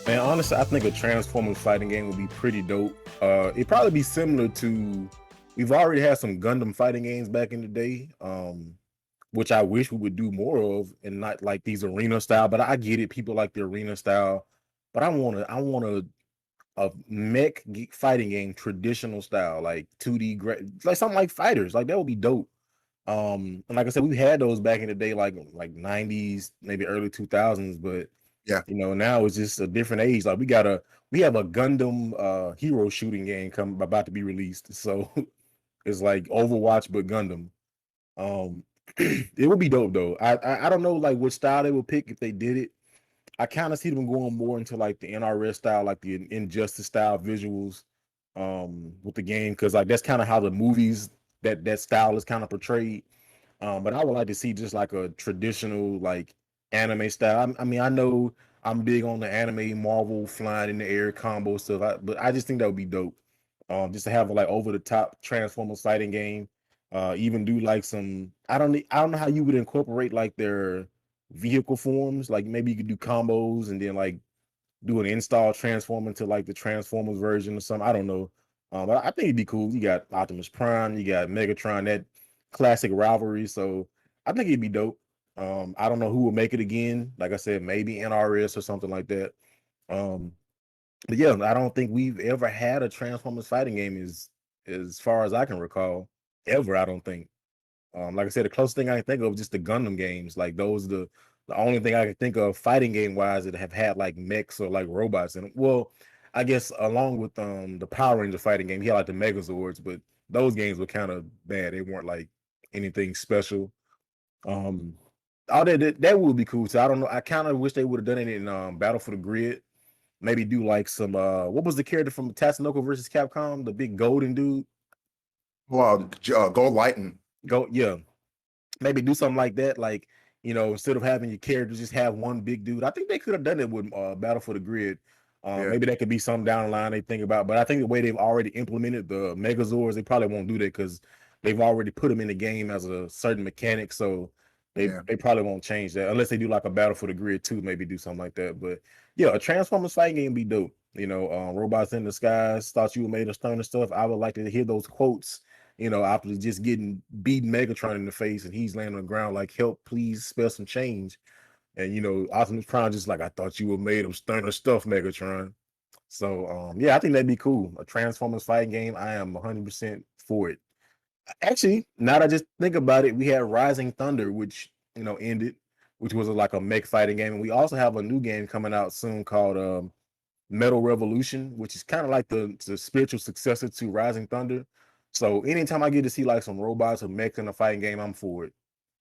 Man, honestly, I think a Transformers fighting game would be pretty dope. It'd probably be similar to we've already had some Gundam fighting games back in the day, which I wish we would do more of, and not like these arena style. But I get it, people like the arena style, but I want a fighting game traditional style, like 2D, like something like Fighters, like that would be dope. And like I said, we had those back in the day, like 90s, maybe early 2000s, but Yeah. now it's just a different age. Like we have a Gundam hero shooting game about to be released. So it's like Overwatch but Gundam. Um it would be dope though. I don't know like what style they would pick if they did it. I kind of see them going more into like the NRS style, like the Injustice style visuals with the game, because like that's kind of how the movies that style is kind of portrayed. But I would like to see just like a traditional like anime style. I mean, I know I'm big on the anime Marvel flying in the air combo stuff, but I just think that would be dope. Just to have a like over the top Transformers fighting game. Even do like some I don't know how you would incorporate like their vehicle forms. Like maybe you could do combos and then like do an install transform into like the Transformers version or something. I don't know. But I think it'd be cool. You got Optimus Prime, you got Megatron, that classic rivalry. So I think it'd be dope. I don't know who will make it again. Like I said, maybe NRS or something like that. Um, but yeah, I don't think we've ever had a Transformers fighting game as far as I can recall. Ever, I don't think. Like I said, the closest thing I can think of is just the Gundam games. Like those, the only thing I can think of fighting game wise that have had like mechs or like robots in them. Well, I guess along with the Power Ranger fighting game, he had like the Megazords, but those games were kind of bad. They weren't like anything special. Um, all that would be cool. So I don't know. I kind of wish they would have done it in Battle for the Grid. Maybe do like some what was the character from Tatsunoko versus Capcom, the big golden dude? Well, Gold Lighten. Go yeah, maybe do something like that. Like, instead of having your characters just have one big dude. I think they could have done it with Battle for the Grid. Yeah. Maybe that could be something down the line they think about. But I think the way they've already implemented the Megazords, they probably won't do that because they've already put them in the game as a certain mechanic. So Yeah. they probably won't change that unless they do like a Battle for the Grid too. Maybe do something like that. But yeah, a Transformers fight game be dope. Robots in the skies, thought you were made of stone and stuff. I would like to hear those quotes after just getting beating Megatron in the face and he's laying on the ground like, help, please spell some change. And Optimus Prime just like, I thought you were made of sterner stuff, Megatron. So yeah, I think that'd be cool. A Transformers fighting game. I am 100% for it. Actually, now that I just think about it, we had Rising Thunder, which ended, which was like a mech fighting game. And we also have a new game coming out soon called Metal Revolution, which is kind of like the spiritual successor to Rising Thunder. So anytime I get to see like some robots or mechs in a fighting game, I'm for it.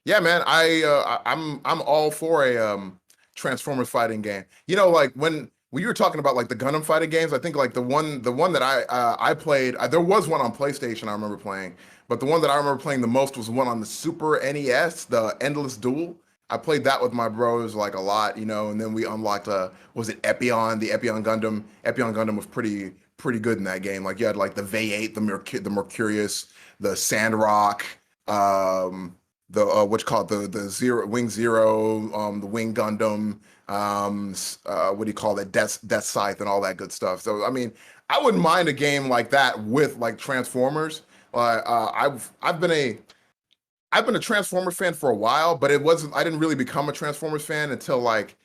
Yeah, man. I'm all for a Transformers fighting game. Like when you were talking about like the Gundam fighting games, I think like the one that I played, there was one on PlayStation I remember playing, but the one that I remember playing the most was one on the Super NES, the Endless Duel. I played that with my bros like a lot, and then we unlocked was it Epion, the Epion Gundam. Epion Gundam was pretty good in that game. Like you had like the V8, the Mercurius, the Sandrock, the what you call it, the Zero Wing Zero, the Wing Gundam, what do you call that, Death Scythe and all that good stuff. So I mean, I wouldn't mind a game like that with like Transformers. I've been a Transformers fan for a while, but I didn't really become a Transformers fan until like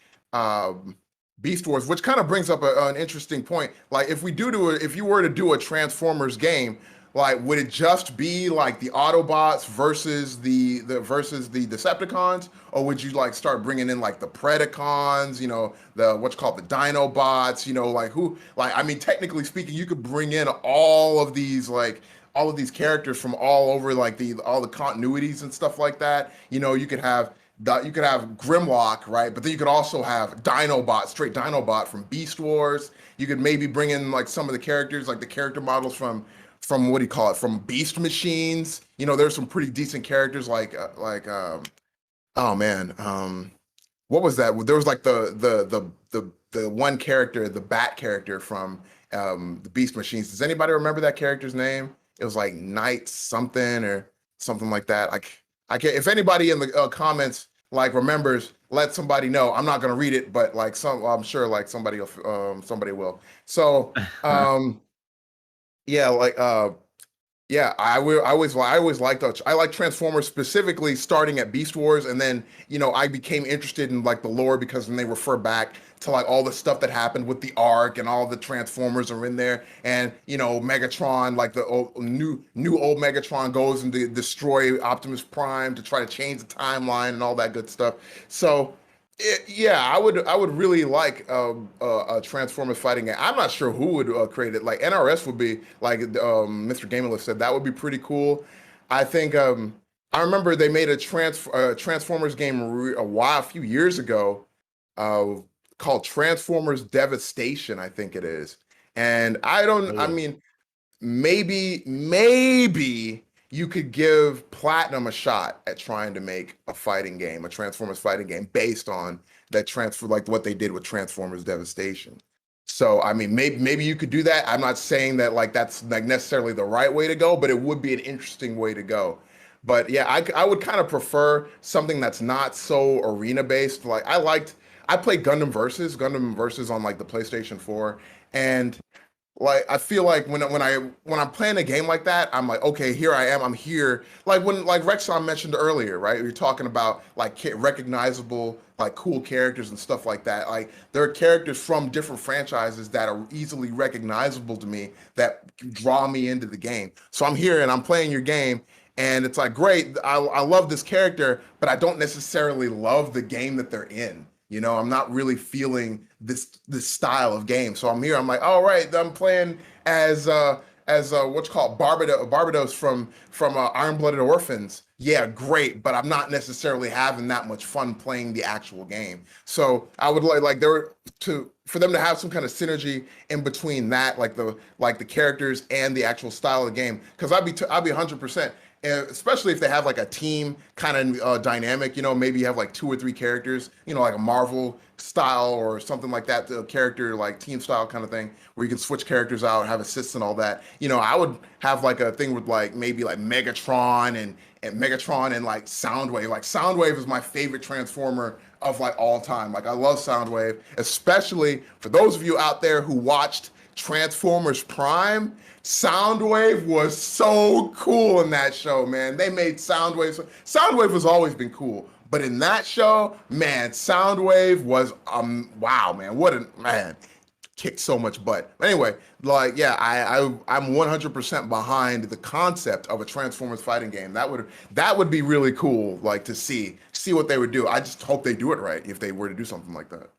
Beast Wars, which kind of brings up an interesting point. Like if you were to do a Transformers game, like would it just be like the Autobots versus the Decepticons, or would you like start bringing in like the Predacons, the what's called the Dinobots, like who, like I mean technically speaking, you could bring in all of these characters from all over like all the continuities and stuff like that. You could have Grimlock, right? But then you could also have Dinobot, straight Dinobot from Beast Wars. You could maybe bring in like some of the characters, like the character models from what do you call it? From Beast Machines. There's some pretty decent characters oh man, what was that? There was like the one character, the Bat character from the Beast Machines. Does anybody remember that character's name? It was like Knight something or something like that. I can't. If anybody in the comments like remembers, let somebody know. I'm not gonna read it, but like I'm sure like somebody will. So yeah, like yeah, I always liked I like Transformers specifically starting at Beast Wars, and then I became interested in like the lore because then they refer back to like all the stuff that happened with the Ark and all the Transformers are in there, and Megatron, like the new old Megatron goes and destroy Optimus Prime to try to change the timeline and all that good stuff. So yeah, I would really like a Transformers fighting game. I'm not sure who would create it. Like NRS would be like Mr. Gamerless said that would be pretty cool. I think I remember they made a Transformers game a few years ago uh, called Transformers Devastation, I think it is. And Oh I yeah. mean, maybe you could give Platinum a shot at trying to make a fighting game, a Transformers fighting game based on that transfer, like what they did with Transformers Devastation. So, I mean, maybe you could do that. I'm not saying that like that's like necessarily the right way to go, but it would be an interesting way to go. But yeah, I would kind of prefer something that's not so arena based. Like I played Gundam Versus on like the PlayStation 4, and like I feel like when I'm playing a game like that, I'm like, okay, here I am, I'm here. Like when like Rexon mentioned earlier, right? You're talking about like recognizable, like cool characters and stuff like that. Like there are characters from different franchises that are easily recognizable to me that draw me into the game. So I'm here and I'm playing your game, and it's like great. I love this character, but I don't necessarily love the game that they're in. I'm not really feeling this style of game. So I'm here. I'm like, all right, I'm playing as what's called Barbados from Iron Blooded Orphans. Yeah, great, but I'm not necessarily having that much fun playing the actual game. So I would like there to for them to have some kind of synergy in between that, like the characters and the actual style of the game. Because I'd be 100%. Especially if they have like a team kind of dynamic, maybe you have like two or three characters, like a Marvel style or something like that, the character like team style kind of thing, where you can switch characters out, have assists and all that. I would have like a thing with like maybe like Megatron and Megatron and like Soundwave. Like Soundwave is my favorite Transformer of like all time. Like I love Soundwave, especially for those of you out there who watched Transformers Prime. Soundwave was so cool in that show, man. They made Soundwave. Soundwave has always been cool, but in that show, man, Soundwave was wow, man. What a man. Kicked so much butt. But anyway, like yeah, I'm 100% behind the concept of a Transformers fighting game. That would be really cool, like to see what they would do. I just hope they do it right if they were to do something like that.